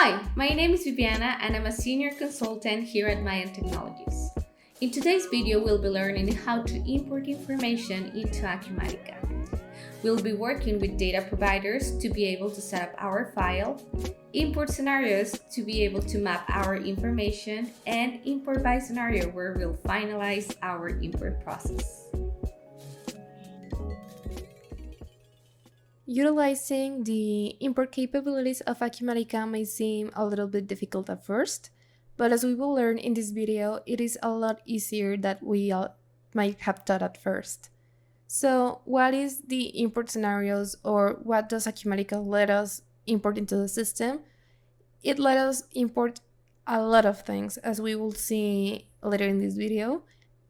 Hi, my name is Viviana and I'm a senior consultant here at Mayan Technologies. In today's video, we'll be learning how to import information into Acumatica. We'll be working with data providers to be able to set up our file, import scenarios to be able to map our information, and import by scenario where we'll finalize our import process. Utilizing the import capabilities of Acumatica may seem a little bit difficult at first, but as we will learn in this video, it is a lot easier than we might have thought at first. So what is the import scenarios, or what does Acumatica let us import into the system? It let us import a lot of things, as we will see later in this video.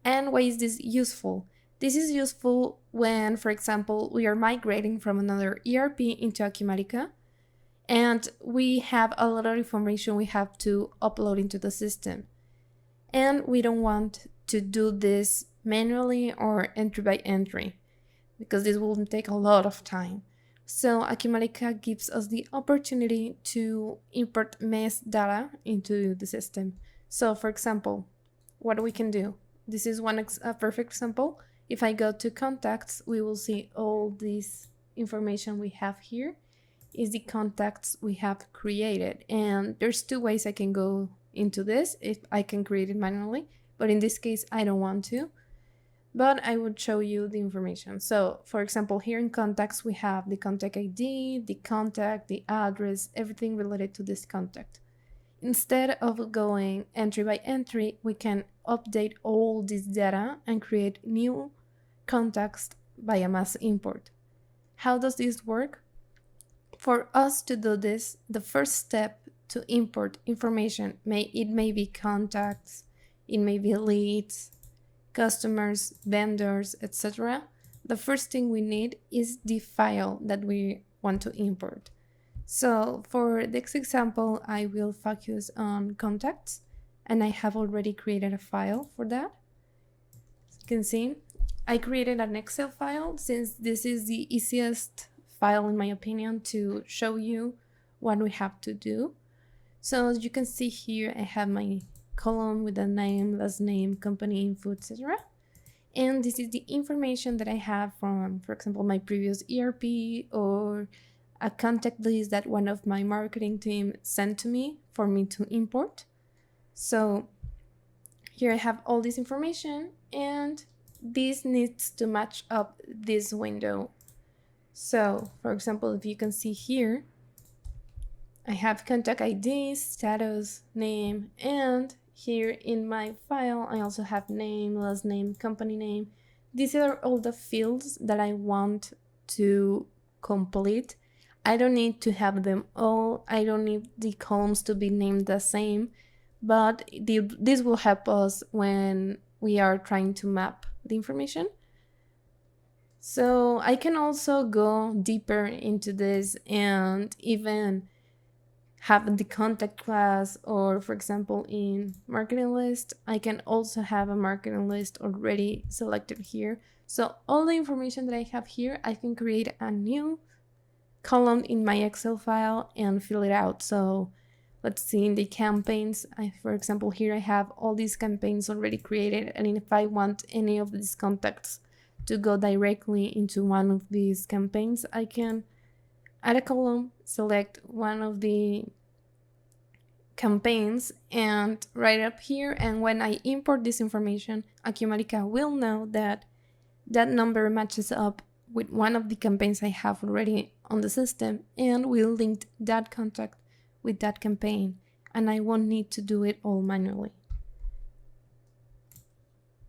And why is this useful? This is useful when, for example, we are migrating from another ERP into Acumatica, and we have a lot of information we have to upload into the system. And we don't want to do this manually or entry by entry, because this will take a lot of time. So Acumatica gives us the opportunity to import mesh data into the system. So for example, what we can do, this is a perfect example. If I go to contacts, we will see all this information we have here is the contacts we have created. And there's two ways I can go into this. If I can create it manually, but in this case, I don't want to. But I would show you the information. So for example, here in contacts, we have the contact ID, the contact, the address, everything related to this contact. Instead of going entry by entry, we can update all this data and create new contacts by a mass import. How does this work? For us to do this, the first step to import information, it may be contacts, it may be leads, customers, vendors, etc. The first thing we need is the file that we want to import. So for this example, I will focus on contacts, and I have already created a file for that. As you can see, I created an Excel file, since this is the easiest file in my opinion to show you what we have to do. So as you can see here, I have my column with the name, last name, company info, etc. And this is the information that I have from, for example, my previous ERP, or a contact list that one of my marketing team sent to me for me to import. So here I have all this information, and this needs to match up this window. So for example, if you can see here, I have contact ID, status, name, and here in my file, I also have name, last name, company name. These are all the fields that I want to complete. I don't need to have them all. I don't need the columns to be named the same, but this will help us when we are trying to map the information. So I can also go deeper into this and even have the contact class, or for example in marketing list, I can also have a marketing list already selected here. So all the information that I have here, I can create a new column in my Excel file and fill it out. So let's see, in the campaigns, for example, here I have all these campaigns already created, and if I want any of these contacts to go directly into one of these campaigns, I can add a column, select one of the campaigns, and write up here. And when I import this information, Acumatica will know that that number matches up with one of the campaigns I have already on the system, and will link that contact with that campaign, and I won't need to do it all manually.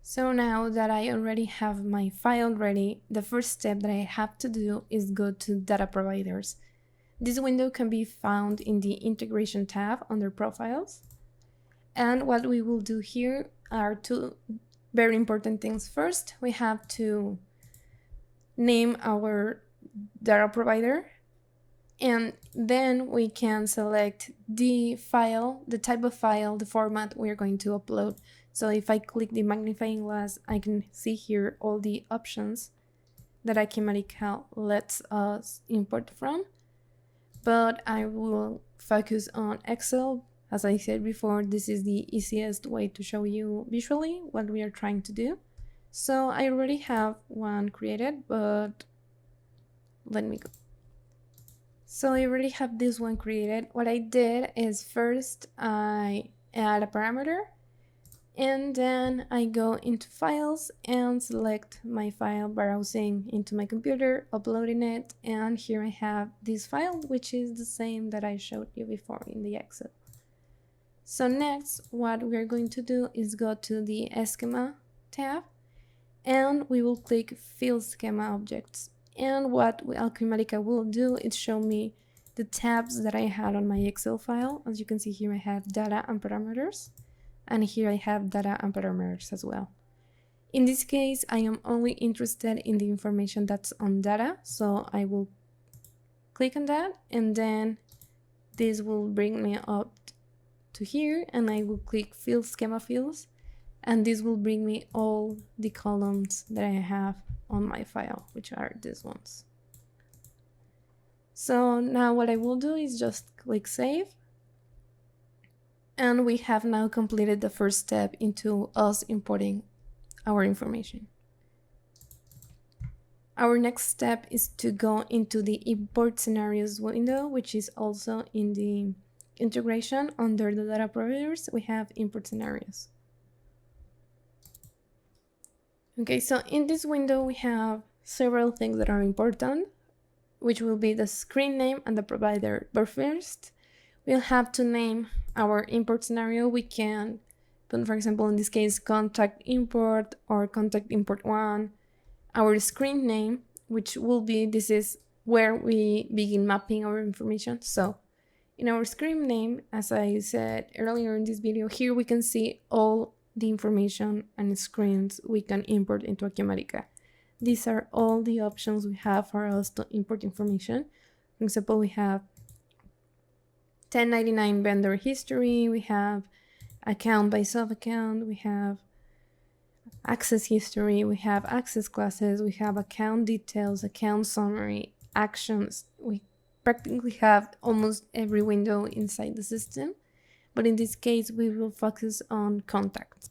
So now that I already have my file ready, the first step that I have to do is go to data providers. This window can be found in the integration tab under profiles. And what we will do here are two very important things. First, we have to name our data provider, and then we can select the file, the type of file, the format we're going to upload. So if I click the magnifying glass, I can see here all the options that Acumatica lets us import from. but I will focus on Excel. As I said before, this is the easiest way to show you visually what we are trying to do. So I already have one created, but let me go. So I already have this one created. What I did is first I add a parameter, and then I go into files and select my file, browsing into my computer, uploading it, and here I have this file, which is the same that I showed you before in the Excel. So next, what we're going to do is go to the schema tab, and we will click fill schema objects. And what Acumatica will do is show me the tabs that I had on my Excel file. As you can see here, I have data and parameters, and here I have data and parameters as well. In this case, I am only interested in the information that's on data, so I will click on that, and then this will bring me up to here, and I will click fill schema fields, and this will bring me all the columns that I have on my file, which are these ones. So now what I will do is just click save, and we have now completed the first step into us importing our information. Our next step is to go into the import scenarios window, which is also in the integration under the data providers. We have import scenarios. Okay, so in this window we have several things that are important, which will be the screen name and the provider. But first, we'll have to name our import scenario. We can put, for example, in this case, contact import or contact import one. Our screen name, which will be, this is where we begin mapping our information. So in our screen name, as I said earlier in this video, here we can see all the information and screens we can import into Acumatica. These are all the options we have for us to import information. For example, we have 1099 vendor history, we have account by sub-account, we have access history, we have access classes, we have account details, account summary, actions. We practically have almost every window inside the system, but in this case we will focus on contacts.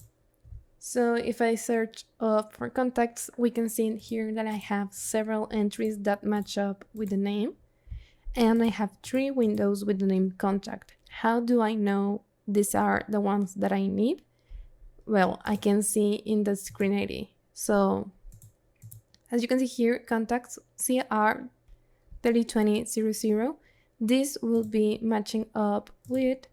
So if I search up for contacts, we can see here that I have several entries that match up with the name, and I have 3 windows with the name contact. How do I know these are the ones that I need? Well, I can see in the screen ID. So as you can see here, contacts CR 302000, this will be matching up with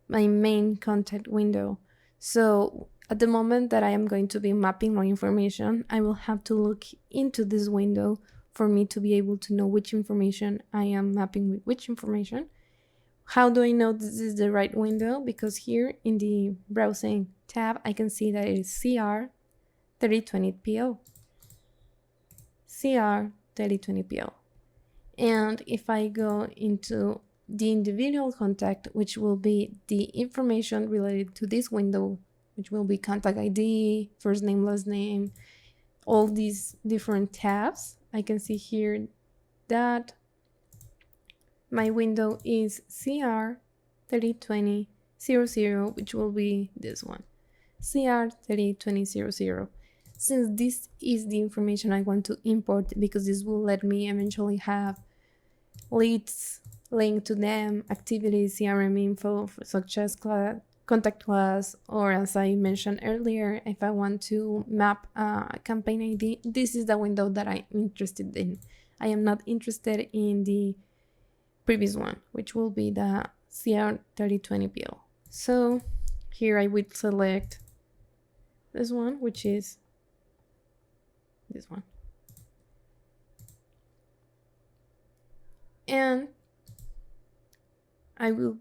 my main contact window. So at the moment that I am going to be mapping my information, I will have to look into this window for me to be able to know which information I am mapping with which information. How do I know this is the right window? Because here in the browsing tab, I can see that it is CR 3020PO. CR 3020PO. And if I go into the individual contact, which will be the information related to this window, which will be contact ID, first name, last name, all these different tabs, I can see here that my window is CR 302000, which will be this one, CR 302000. Since this is the information I want to import, because this will let me eventually have leads linked to them, activities, CRM info, such as contact class, or as I mentioned earlier, if I want to map a campaign ID, this is the window that I'm interested in. I am not interested in the previous one, which will be the CR 3020PO. So here I would select this one, which is this one. And I will,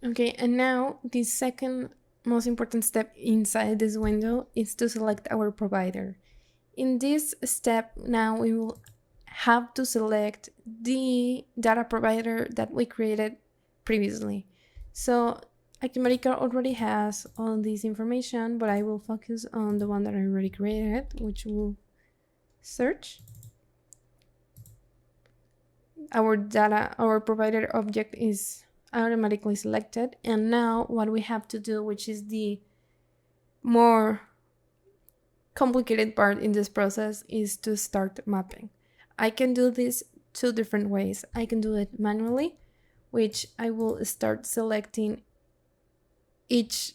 okay, and now the second most important step inside this window is to select our provider. In this step, now we will have to select the data provider that we created previously. So Acumatica already has all this information, but I will focus on the one that I already created, which will search. our data, our provider object is automatically selected. And now what we have to do, which is the more complicated part in this process, is to start mapping. I can do this two different ways. I can do it manually, which I will start selecting each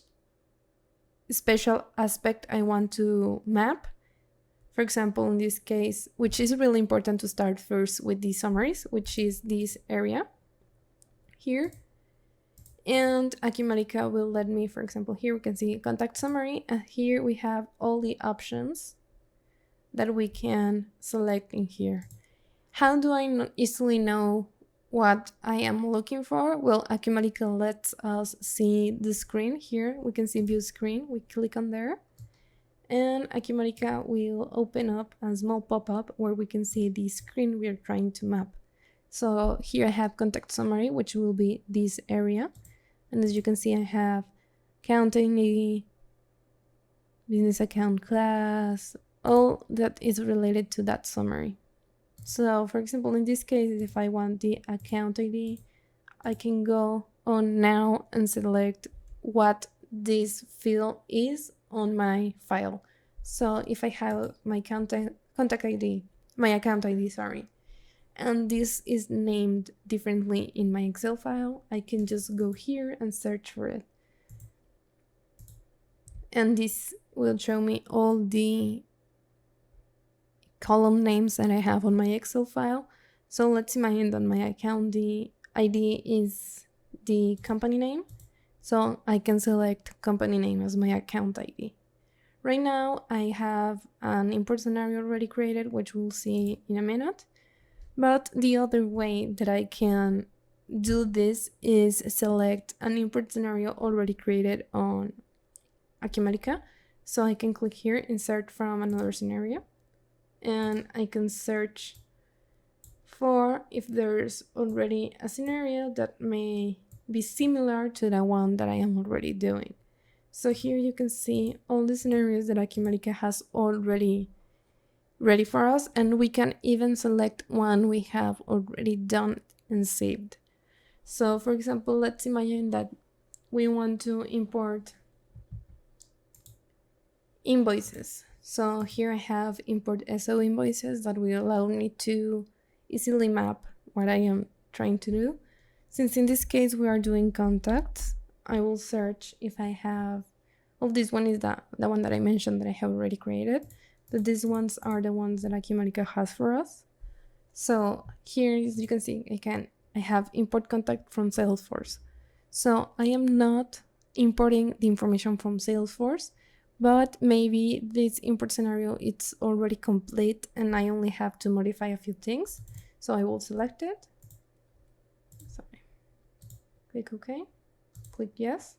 special aspect I want to map. For example, in this case, which is really important to start first with the summaries, which is this area here. And Acumatica will let me, for example, here we can see contact summary, and here we have all the options that we can select in here. How do I easily know what I am looking for? Well, Acumatica lets us see the screen here. We can see view screen. We click on there, and Acumatica will open up a small pop-up where we can see the screen we are trying to map. So here I have contact summary, which will be this area. And as you can see, I have account ID, business account class, all that is related to that summary. So for example, in this case, if I want the account ID, I can go on now and select what this field is on my file. So if I have my contact ID, my account ID, sorry, and this is named differently in my Excel file, I can just go here and search for it. And this will show me all the column names that I have on my Excel file. So let's imagine that my account ID is the company name. So I can select company name as my account ID. Right now, I have an import scenario already created, which we'll see in a minute. But the other way that I can do this is select an import scenario already created on Acumatica. So I can click here, insert from another scenario, and I can search for if there's already a scenario that may be similar to the one that I am already doing. So here you can see all the scenarios that Acumatica has already ready for us, and we can even select one we have already done and saved. So for example, let's imagine that we want to import invoices. So here I have import SO invoices that will allow me to easily map what I am trying to do. Since in this case we are doing contacts, I will search if I have, well, this one is the one that I mentioned that I have already created. But these ones are the ones that Acumatica has for us. So here, as you can see, I have import contact from Salesforce. So I am not importing the information from Salesforce, but maybe this import scenario it's already complete and I only have to modify a few things. So I will select it. Sorry. Click OK. Click yes.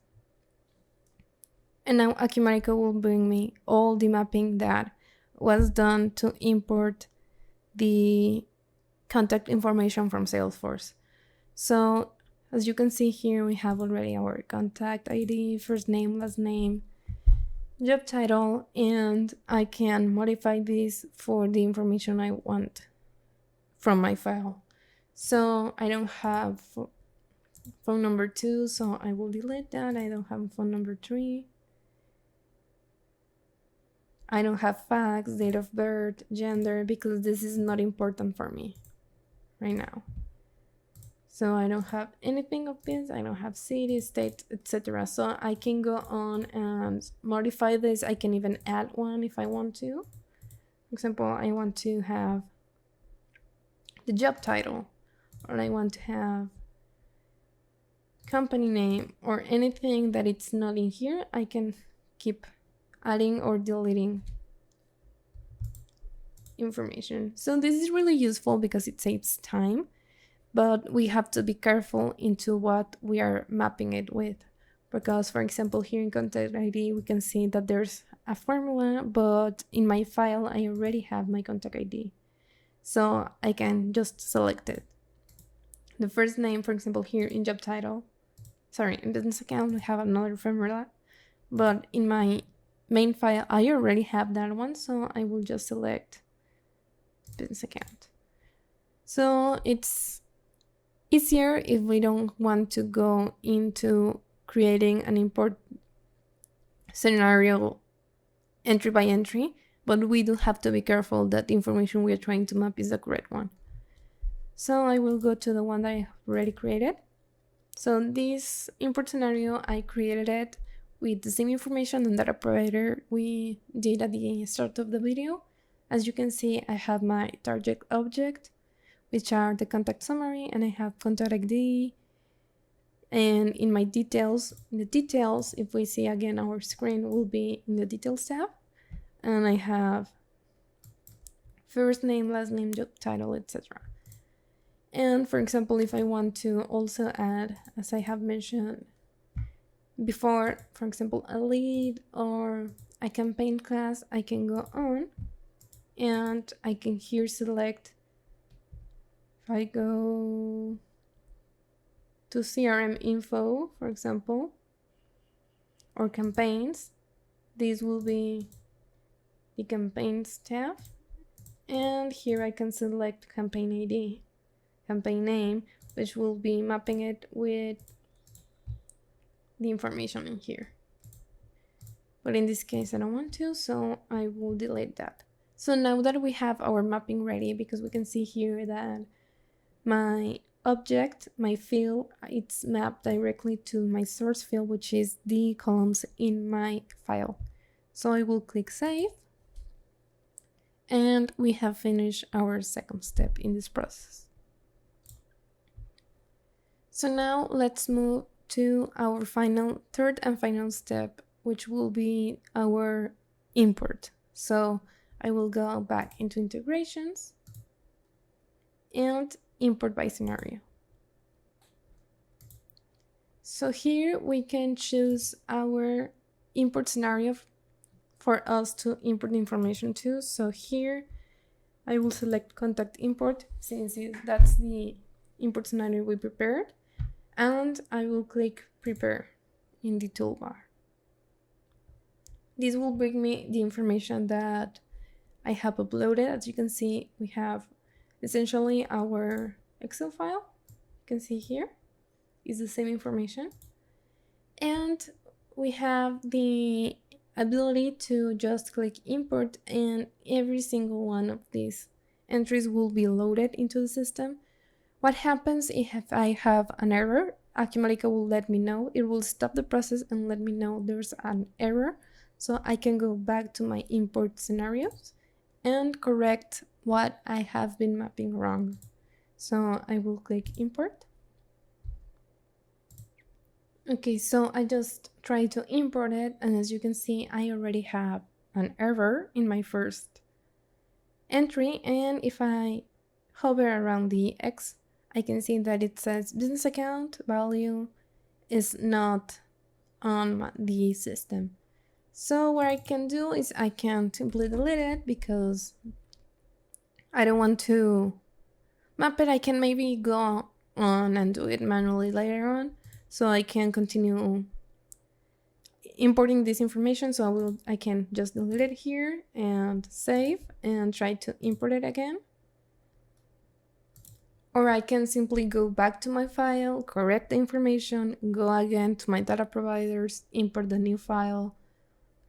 And now Acumatica will bring me all the mapping that was done to import the contact information from Salesforce. So as you can see here, we have already our contact ID, first name, last name, job title, and I can modify this for the information I want from my file. So I don't have phone number 2, so I will delete that. I don't have phone number 3. I don't have fax, date of birth, gender, because this is not important for me right now. So I don't have anything of this. I don't have city, state, etc. So I can go on and modify this. I can even add one if I want to. For example, I want to have the job title, or I want to have company name, or anything that it's not in here. I can keep adding or deleting information. So this is really useful because it saves time, but we have to be careful into what we are mapping it with. Because for example, here in contact ID, we can see that there's a formula, but in my file, I already have my contact ID. So I can just select it. The first name, for example, here in job title, sorry, in business account, we have another formula, but in my main file, I already have that one, so I will just select business account. So it's easier if we don't want to go into creating an import scenario entry by entry, but we do have to be careful that the information we are trying to map is the correct one. So I will go to the one that I have already created. So this import scenario, I created it with the same information and data provider we did at the start of the video. As you can see, I have my target object, which are the contact summary, and I have contact ID. And in my details, in the details, if we see again, our screen will be in the details tab. And I have first name, last name, job title, etc. And for example, if I want to also add, as I have mentioned before, for example, a lead or a campaign class, I can go on and I can here select, if I go to CRM info, for example, or campaigns, this will be the campaigns tab. And here I can select campaign ID, campaign name, which will be mapping it with the information in here. But in this case, I don't want to, so I will delete that. So now that we have our mapping ready, because we can see here that my object, my field, it's mapped directly to my source field, which is the columns in my file. So I will click save. And we have finished our second step in this process. So now let's move to our third and final step, which will be our import. So I will go back into integrations and import by scenario. So here we can choose our import scenario for us to import information to. So here I will select contact import since that's the import scenario we prepared, and I will click prepare in the toolbar. This will bring me the information that I have uploaded. As you can see, we have essentially our Excel file. You can see here is the same information, and we have the ability to just click import, and every single one of these entries will be loaded into the system. What happens if I have an error? Acumatica will let me know. It will stop the process and let me know there's an error, so I can go back to my import scenarios and correct what I have been mapping wrong. So I will click import. Okay, so I just tried to import it, and as you can see, I already have an error in my first entry, and if I hover around the X, I can see that it says business account value is not on the system. So what I can do is I can simply delete it because I don't want to map it. I can maybe go on and do it manually later on, so I can continue importing this information. So I can just delete it here and save and try to import it again. Or I can simply go back to my file, correct the information, go again to my data providers, import the new file,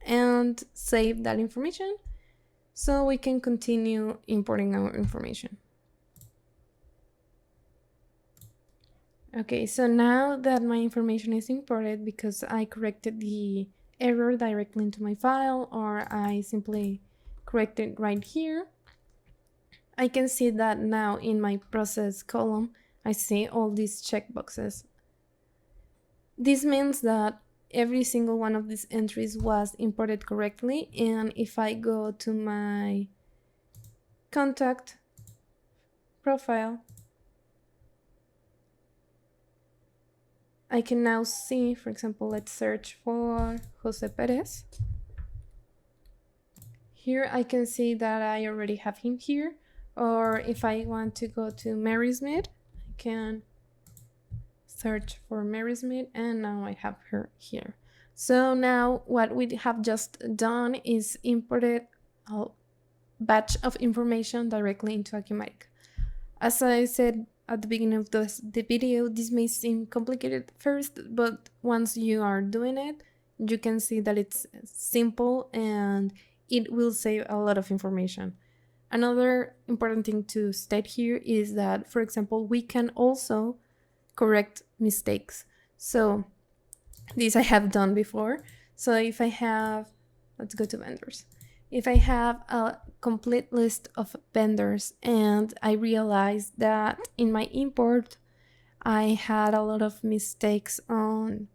and save that information so we can continue importing our information. Okay, so now that my information is imported, because I corrected the error directly into my file, or I simply corrected right here, I can see that now in my process column, I see all these checkboxes. This means that every single one of these entries was imported correctly, and if I go to my contact profile, I can now see, for example, let's search for Jose Perez. Here I can see that I already have him here, or if I want to go to Mary Smith, I can search for Mary Smith, and now I have her here. So now what we have just done is imported a batch of information directly into Acumatica. As I said at the beginning of the video, this may seem complicated at first, but once you are doing it, you can see that it's simple and it will save a lot of information. Another important thing to state here is that, for example, we can also correct mistakes. So this I have done before. So if I have, let's go to vendors. If I have a complete list of vendors and I realize that in my import, I had a lot of mistakes on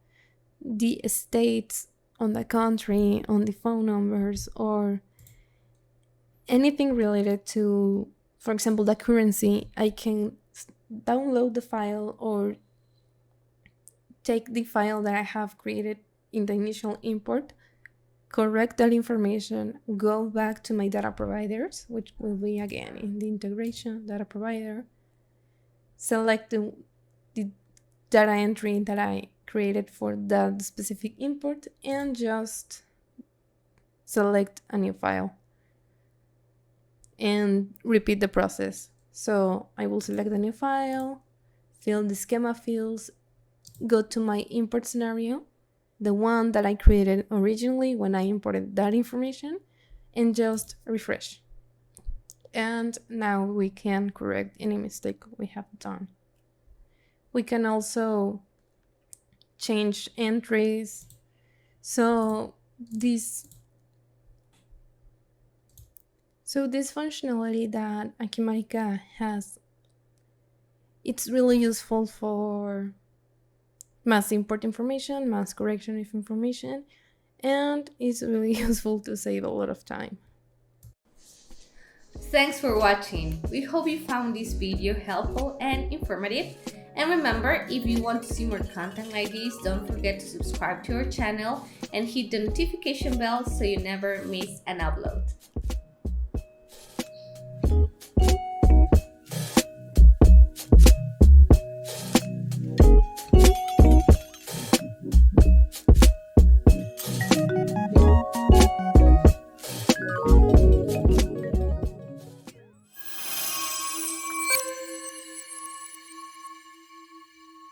the states, on the country, on the phone numbers, or anything related to, for example, the currency, I can download the file or take the file that I have created in the initial import, correct that information, go back to my data providers, which will be again in the integration data provider, select the data entry that I created for that specific import, and just select a new file and repeat the process. So I will select the new file, fill the schema fields, go to my import scenario, the one that I created originally when I imported that information, and just refresh. And now we can correct any mistake we have done. We can also change entries. So this functionality that Acumatica has, it's really useful for mass import information, mass correction of information, and it's really useful to save a lot of time. Thanks for watching. We hope you found this video helpful and informative. And remember, if you want to see more content like this, don't forget to subscribe to our channel and hit the notification bell so you never miss an upload.